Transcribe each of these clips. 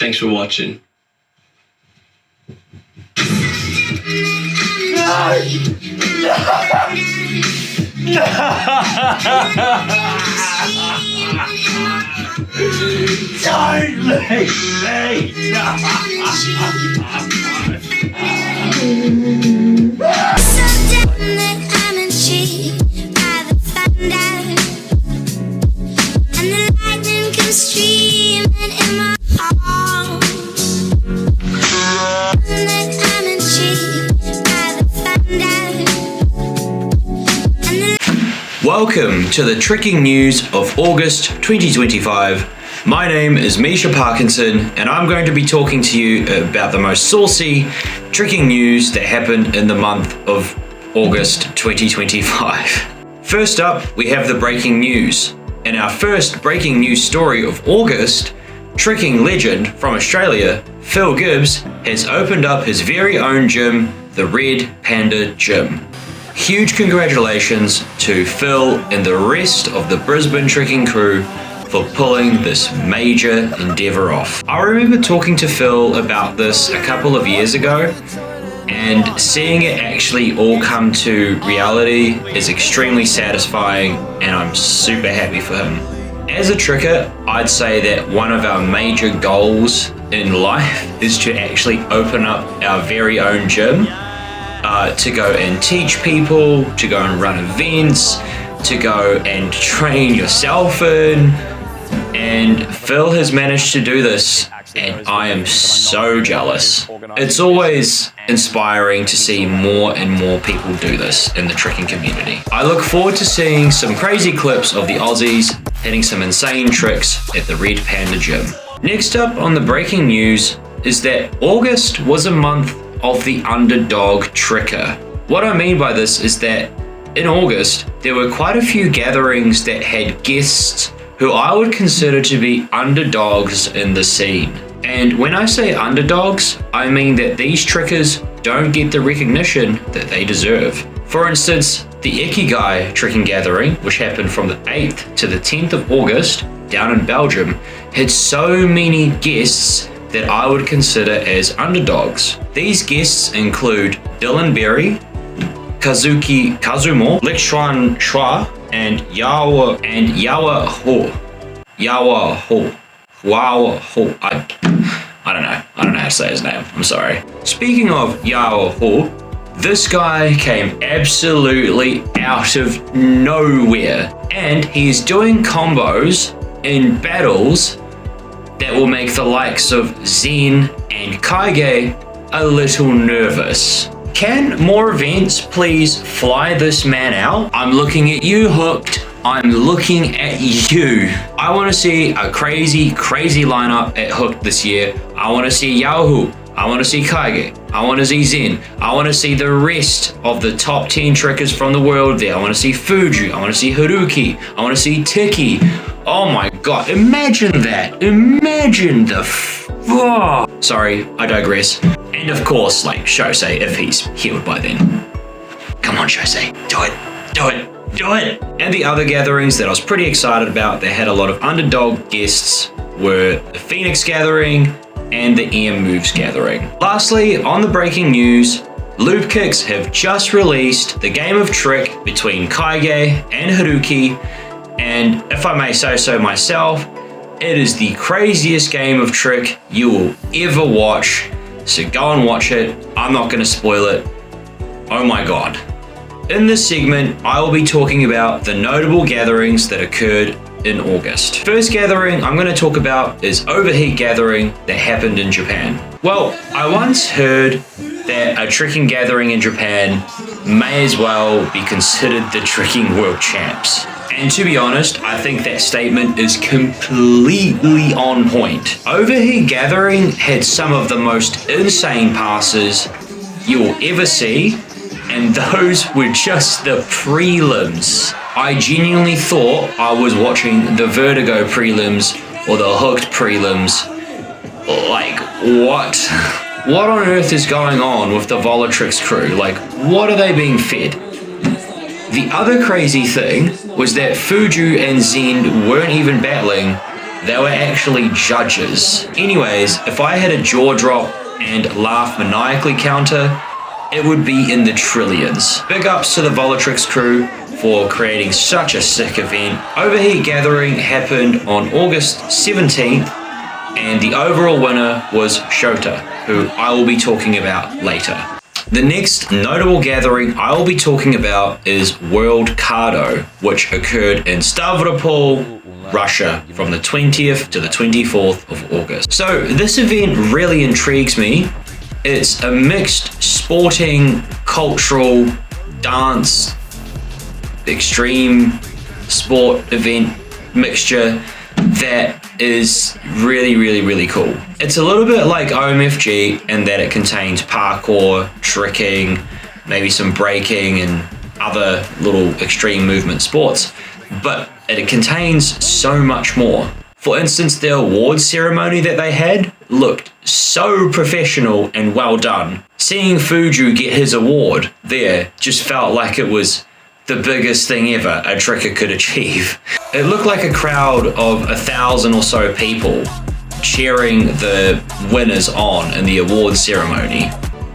Thanks for watching. Don't leave Welcome to the tricking news of August 2025. My name is Misha Parkinson and I'm going to be talking to you about the most saucy tricking news that happened in the month of August 2025. First up, we have the breaking news. In our first breaking news story of August, tricking legend from Australia, Phil Gibbs, has opened up his very own gym, the Red Panda Gym. Huge congratulations to Phil and the rest of the Brisbane tricking crew for pulling this major endeavour off. I remember talking to Phil about this a couple of years ago, and seeing it actually all come to reality is extremely satisfying, and I'm super happy for him. As a tricker, I'd say that one of our major goals in life is to actually open up our very own gym. To go and teach people, to go and run events, to go and train yourself in. And Phil has managed to do this, and I am so jealous. It's always inspiring to see more and more people do this in the tricking community. I look forward to seeing some crazy clips of the Aussies hitting some insane tricks at the Red Panda Gym. Next up on the breaking news is that August was a month of the underdog tricker. What I mean by this is that in August, there were quite a few gatherings that had guests who I would consider to be underdogs in the scene. And when I say underdogs, I mean that these trickers don't get the recognition that they deserve. For instance, the Ikigai tricking gathering, which happened from the 8th to the 10th of August down in Belgium, had so many guests that I would consider as underdogs. These guests include Dylan Berry, Kazuki Kazumo, Lixuan Shua, and Yawa Ho. I don't know how to say his name, I'm sorry. Speaking of Yawa Ho, this guy came absolutely out of nowhere, and he's doing combos in battles that will make the likes of Zen and Kaige a little nervous. Can more events please fly this man out? I'm looking at you, Hooked. I'm looking at you. I want to see a crazy lineup at Hooked this year. I want to see Yahoo. I want to see Kaige. I want to see Zen. I want to see the rest of the top 10 trickers from the world there. I want to see Fuju. I want to see Haruki. I want to see Tiki. Oh my god, imagine that. Imagine the oh. Sorry, I digress. And of course, like Shosei, if he's healed by then. Come on, Shosei, do it. And the other gatherings that I was pretty excited about that had a lot of underdog guests were the Phoenix Gathering and the EM Moves Gathering. Lastly, on the breaking news, Loop Kicks have just released the game of trick between Kaige and Haruki, and if I may say so myself, it is the craziest game of trick you will ever watch, so go and watch it. I'm not going to spoil it. Oh my god. In this segment, I will be talking about the notable gatherings that occurred in August. First gathering I'm going to talk about is Overheat Gathering that happened in Japan. Well, I once heard that a tricking gathering in Japan may as well be considered the tricking world champs. And to be honest, I think that statement is completely on point. Overheat Gathering had some of the most insane passes you'll ever see, and those were just the prelims. I genuinely thought I was watching the Vertigo prelims or the Hooked prelims. Like, what? What on earth is going on with the Volatrix crew? Like, what are they being fed? The other crazy thing was that Fuju and Zen weren't even battling, They were actually judges. Anyways, if I had a jaw drop and laugh maniacally counter, it would be in the trillions. Big ups to the Volatrix crew for creating such a sick event. Overheat Gathering happened on August 17th, and the overall winner was Shota, who I will be talking about later. The next notable gathering I will be talking about is World Cardo, which occurred in Stavropol, Russia from the 20th to the 24th of August. So this event really intrigues me. It's a mixed sporting, cultural, dance, extreme sport event mixture that is really cool. It's a little bit like OMFG in that it contains parkour, tricking, maybe some breaking and other little extreme movement sports, but it contains so much more. For instance, the award ceremony that they had looked so professional and well done. Seeing Fuju get his award there just felt like it was the biggest thing ever a tricker could achieve. It looked like a crowd of 1,000 or so people cheering the winners on in the award ceremony.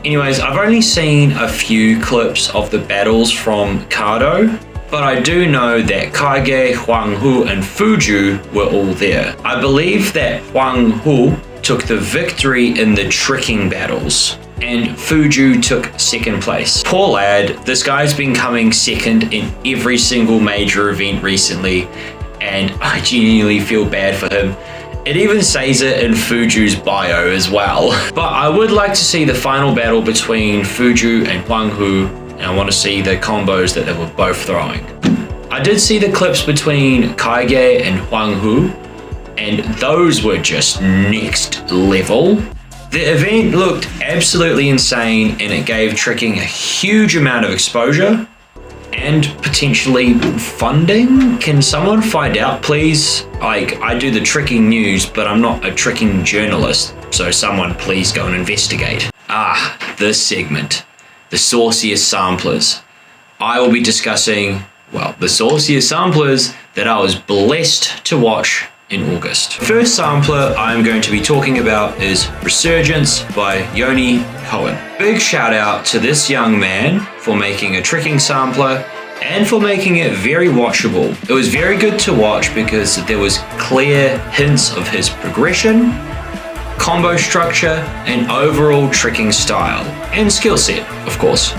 Anyways, I've only seen a few clips of the battles from Cardo, but I do know that Kage, Huang Hu, and Fuju were all there. I believe that Huang Hu took the victory in the tricking battles, and Fuju took second place. Poor lad, this guy's been coming second in every single major event recently, and I genuinely feel bad for him. It even says it in Fuju's bio as well. But I would like to see the final battle between Fuju and Huang Hu, and I want to see the combos that they were both throwing. I did see the clips between Kaige and Huang Hu, and those were just next level. The event looked absolutely insane, and it gave tricking a huge amount of exposure and potentially funding. Can someone find out, please? Like, I do the tricking news, but I'm not a tricking journalist, so someone please go and investigate. This segment, the sauciest samplers. I will be discussing, well, the sauciest samplers that I was blessed to watch in August. The first sampler I'm going to be talking about is Resurgence by Yoni Cohen. Big shout out to this young man for making a tricking sampler and for making it very watchable. It was very good to watch because there was clear hints of his progression, combo structure, and overall tricking style, and skill set, of course.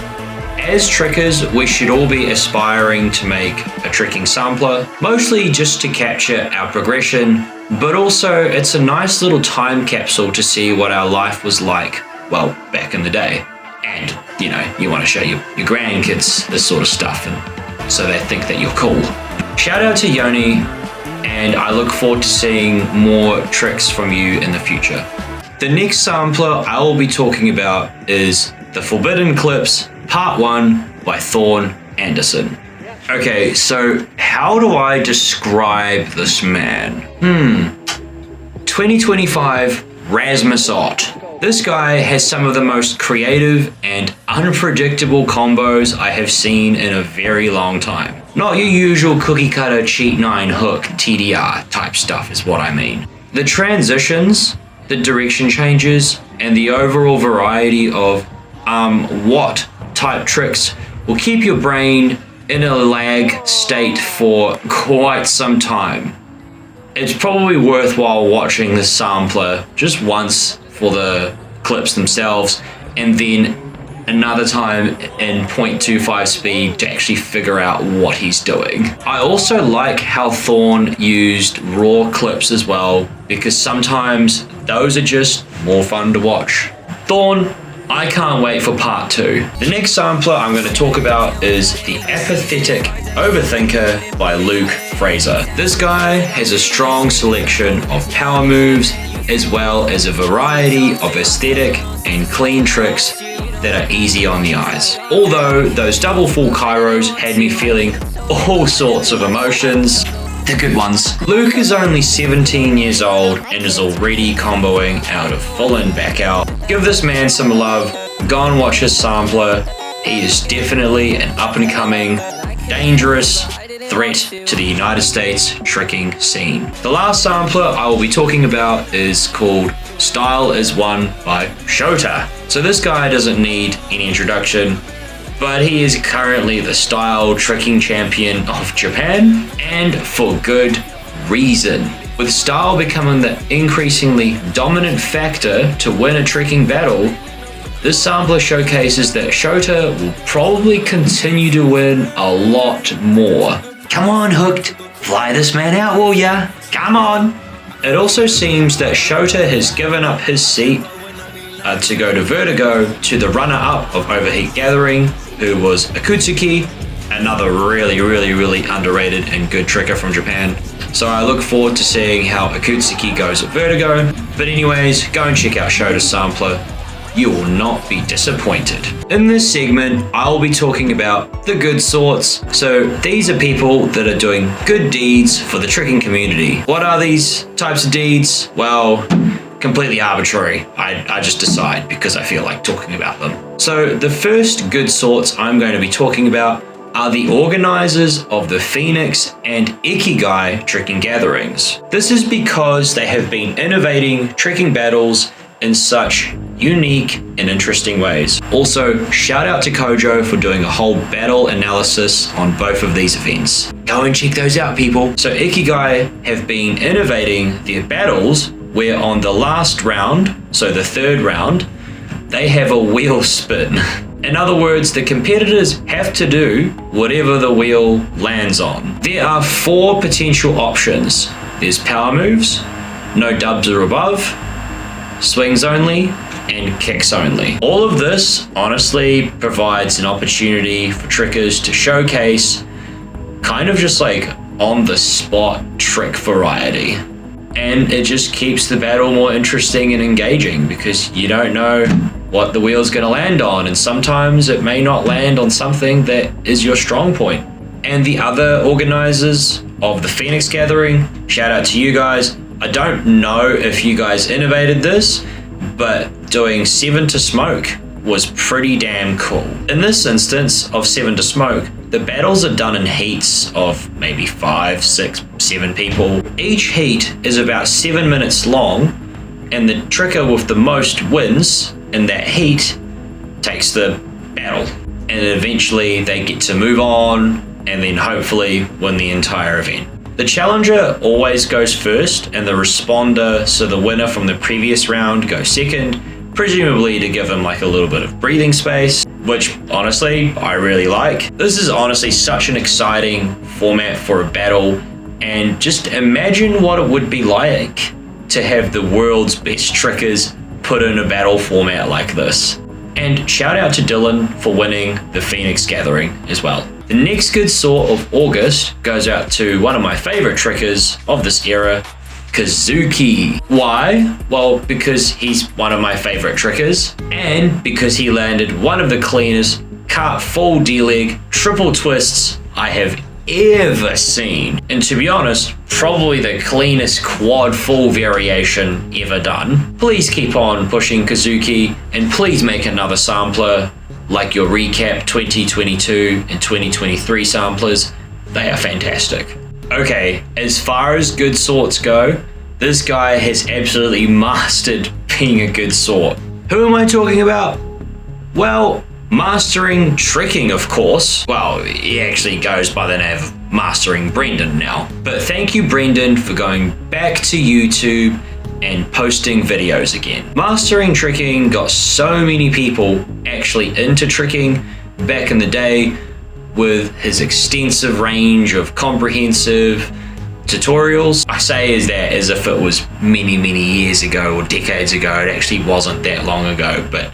As trickers, we should all be aspiring to make a tricking sampler, mostly just to capture our progression, but also it's a nice little time capsule to see what our life was like, well, back in the day. And, you know, you want to show your grandkids this sort of stuff, and so they think that you're cool. Shout out to Yoni, and I look forward to seeing more tricks from you in the future. The next sampler I will be talking about is The Forbidden Clips Part 1 by Thorn Anderson. Okay, so how do I describe this man? 2025 Rasmus Ott. This guy has some of the most creative and unpredictable combos I have seen in a very long time. Not your usual cookie cutter cheat 9 hook TDR type stuff is what I mean. The transitions, the direction changes, and the overall variety of what type tricks will keep your brain in a lag state for quite some time. It's probably worthwhile watching the sampler just once for the clips themselves, and then another time in 0.25 speed to actually figure out what he's doing. I also like how Thorn used raw clips as well, because sometimes those are just more fun to watch. Thorn, I can't wait for part 2. The next sampler I'm going to talk about is The Apathetic Overthinker by Luke Fraser. This guy has a strong selection of power moves, as well as a variety of aesthetic and clean tricks that are easy on the eyes. Although those double full Kairos had me feeling all sorts of emotions, the good ones. Luke is only 17 years old and is already comboing out of full and back out. Give this man some love, go and watch his sampler. He is definitely an up and coming, dangerous, threat to the United States tricking scene. The last sampler I will be talking about is called Style is One by Shota. So this guy doesn't need any introduction, but he is currently the style tricking champion of Japan, and for good reason. With style becoming the increasingly dominant factor to win a tricking battle, this sampler showcases that Shota will probably continue to win a lot more. Come on, Hooked, fly this man out, will ya? Come on! It also seems that Shota has given up his seat to go to Vertigo to the runner-up of Overheat Gathering, who was Akutsuki, another really underrated and good tricker from Japan. So I look forward to seeing how Akutsuki goes at Vertigo. But anyways, go and check out Shota's sampler. You will not be disappointed. In this segment, I will be talking about the good sorts. So these are people that are doing good deeds for the tricking community. What are these types of deeds? Well, completely arbitrary. I just decide because I feel like talking about them. So the first good sorts I'm going to be talking about are the organizers of the Phoenix and Ikigai tricking gatherings. This is because they have been innovating tricking battles in such unique and interesting ways. Also, shout out to Kojo for doing a whole battle analysis on both of these events. Go and check those out, people. So Ikigai have been innovating their battles where on the last round, so the third round, they have a wheel spin. In other words, the competitors have to do whatever the wheel lands on. There are 4 potential options. There's power moves, no dubs or above, swings only, and kicks only. All of this honestly provides an opportunity for trickers to showcase kind of just like on the spot trick variety. And it just keeps the battle more interesting and engaging because you don't know what the wheel's going to land on, and sometimes it may not land on something that is your strong point. And the other organizers of the Phoenix Gathering, shout out to you guys. I don't know if you guys innovated this, but doing 7 to Smoke was pretty damn cool. In this instance of 7 to Smoke, the battles are done in heats of maybe 5, 6, 7 people. Each heat is about 7 minutes long, and the tricker with the most wins in that heat takes the battle. And eventually they get to move on and then hopefully win the entire event. The challenger always goes first, and the responder, so the winner from the previous round, goes second, presumably to give them like a little bit of breathing space, which honestly I really like. This is honestly such an exciting format for a battle, and just imagine what it would be like to have the world's best trickers put in a battle format like this. And shout out to Dylan for winning the Phoenix Gathering as well. The next good sort of August goes out to one of my favorite trickers of this era, Kazuki. Why? Well, because he's one of my favorite trickers, and because he landed one of the cleanest cart full D-leg triple twists I have ever seen. And to be honest, probably the cleanest quad full variation ever done. Please keep on pushing Kazuki, and please make another sampler like your recap 2022 and 2023 samplers. They are fantastic. Okay, as far as good sorts go, this guy has absolutely mastered being a good sort. Who am I talking about? Well, mastering tricking, of course. Well, he actually goes by the name of Mastering Brendan now. But thank you, Brendan, for going back to YouTube and posting videos again. Mastering tricking got so many people actually into tricking back in the day with his extensive range of comprehensive tutorials. I say is that as if it was many years ago or decades ago. It actually wasn't that long ago, but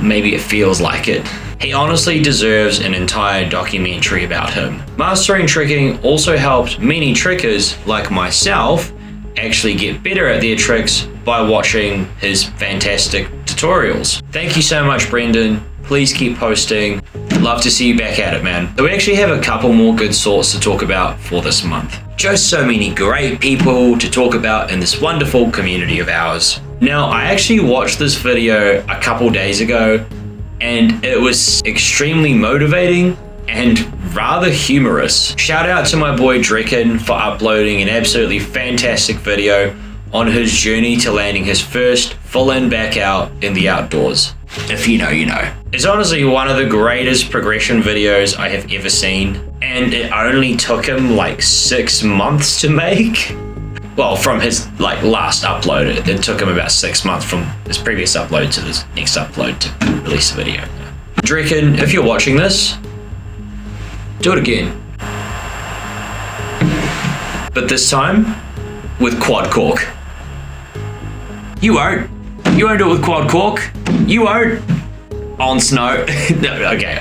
maybe it feels like it. He honestly deserves an entire documentary about him. Mastering tricking also helped many trickers like myself actually get better at their tricks by watching his fantastic tutorials. Thank you so much, Brendan. Please keep posting. Love to see you back at it, man. So we actually have a couple more good sorts to talk about for this month. Just so many great people to talk about in this wonderful community of ours. Now, I actually watched this video a couple days ago, and it was extremely motivating and rather humorous. Shout out to my boy Drekken for uploading an absolutely fantastic video on his journey to landing his first full in back out in the outdoors. If you know, you know. It's honestly one of the greatest progression videos I have ever seen, and it only took him like 6 months to make. Well, from his last upload, it took him about 6 months from his previous upload to this next upload to release the video. Drekken, if you're watching this, do it again. But this time, with quad cork. You won't. You won't do it with quad cork. You won't. On snow. No, okay.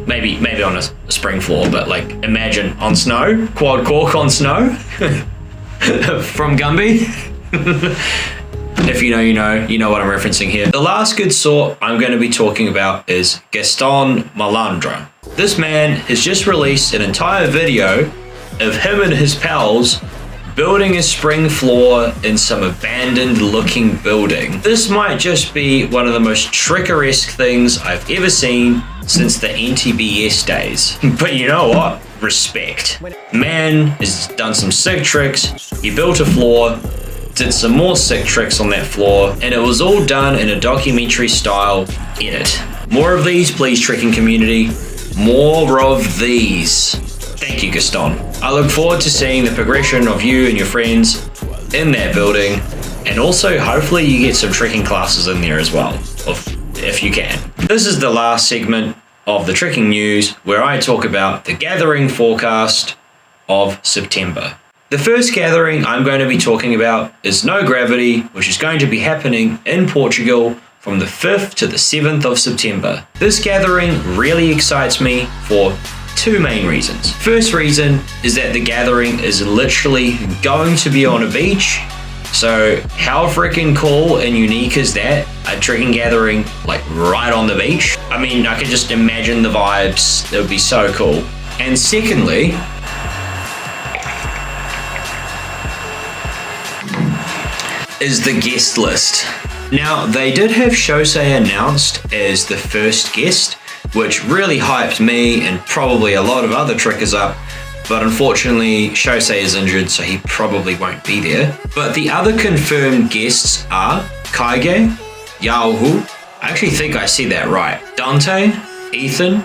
Maybe on a spring floor, but like imagine on snow, quad cork on snow. From Gumby. If you know, you know. You know what I'm referencing here. The last good sort I'm going to be talking about is Gaston Malandra. This man has just released an entire video of him and his pals building a spring floor in some abandoned looking building. This might just be one of the most trickeresque things I've ever seen since the NTBS days. But you know what? Respect. Man has done some sick tricks. He built a floor, did some more sick tricks on that floor, and it was all done in a documentary style edit. More of these, please, trekking community. More of these. Thank you, Gaston. I look forward to seeing the progression of you and your friends in that building, and also hopefully you get some trekking classes in there as well, if you can. This is the last segment of the trekking news where I talk about the gathering forecast of September. The first gathering I'm going to be talking about is No Gravity, which is going to be happening in Portugal from the 5th to the 7th of September. This gathering really excites me for 2 main reasons. First reason is that the gathering is literally going to be on a beach. So how freaking cool and unique is that? A trekking gathering like right on the beach. I mean, I could just imagine the vibes. It would be so cool. And secondly, is the guest list. Now, they did have Saucy announced as the first guest, which really hyped me and probably a lot of other trekkers up, but unfortunately Saucy is injured, so he probably won't be there. But the other confirmed guests are Kaige, Yaohu, I actually think I said that right, Dante, Ethan,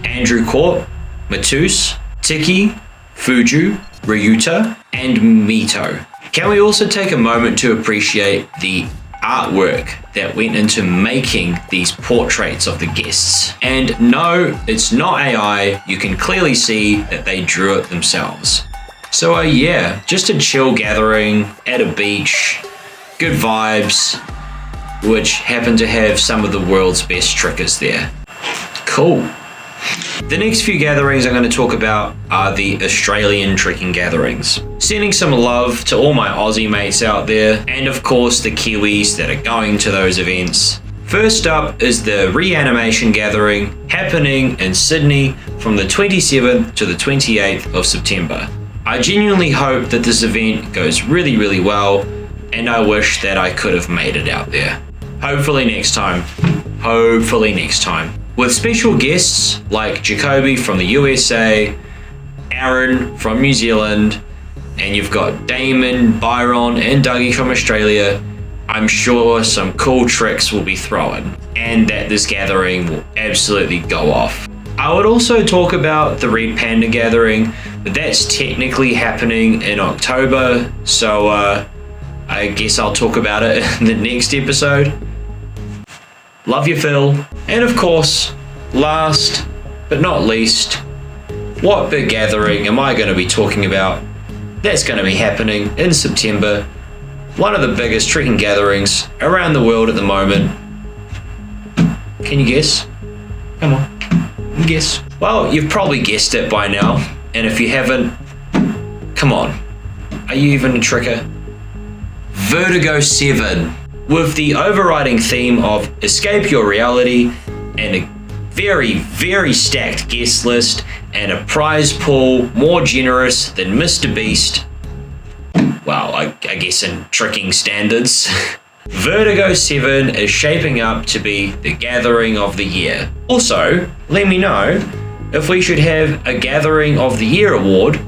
Andrew Court, Matus, Tiki, Fuju, Ryuta, and Mito. Can we also take a moment to appreciate the artwork that went into making these portraits of the guests? And no, it's not AI. You can clearly see that they drew it themselves. So yeah, just a chill gathering at a beach, good vibes, which happen to have some of the world's best trekkers there. Cool. The next few gatherings I'm going to talk about are the Australian trekking gatherings. Sending some love to all my Aussie mates out there, and of course the Kiwis that are going to those events. First up is the Reanimation Gathering happening in Sydney from the 27th to the 28th of September. I genuinely hope that this event goes really, really well, and I wish that I could have made it out there. Hopefully next time. Hopefully next time. With special guests like Jacoby from the USA, Aaron from New Zealand, and you've got Damon, Byron, and Dougie from Australia, I'm sure some cool tricks will be thrown, and that this gathering will absolutely go off. I would also talk about the Red Panda Gathering, but that's technically happening in October, so I guess I'll talk about it in the next episode. Love you, Phil. And of course, last but not least, what big gathering am I going to be talking about? That's going to be happening in September. One of the biggest trekking gatherings around the world at the moment. Can you guess? Come on, guess. Well, you've probably guessed it by now. And if you haven't, come on. Are you even a trekker? Vertigo 7. With the overriding theme of escape your reality and a very, very stacked guest list and a prize pool more generous than Mr. Beast. Well, I guess in trekking standards. Vertigo 7 is shaping up to be the gathering of the year. Also, let me know if we should have a Gathering of the Year award,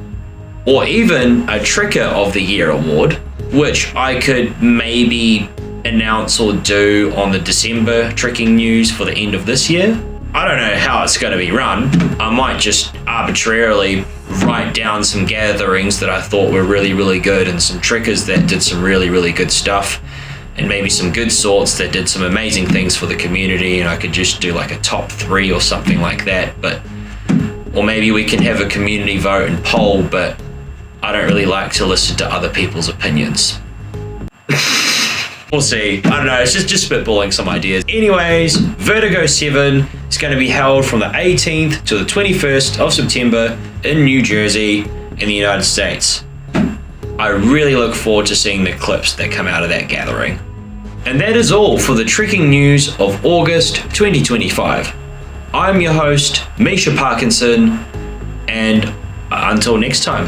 or even a Tricker of the Year award, which I could maybe announce or do on the December tricking news for the end of this year. I don't know how it's going to be run. I might just arbitrarily write down some gatherings that I thought were really, really good, and some trickers that did some really, really good stuff, and maybe some good sorts that did some amazing things for the community, and I could just do like a top 3 or something like that. Or maybe we can have a community vote and poll, but I don't really like to listen to other people's opinions. We'll see. I don't know, it's just spitballing some ideas. Anyways, Vertigo 7 is going to be held from the 18th to the 21st of September in New Jersey in the United States. I really look forward to seeing the clips that come out of that gathering. And that is all for the tricking news of August 2025. I'm your host, Misha Parkinson, and until next time.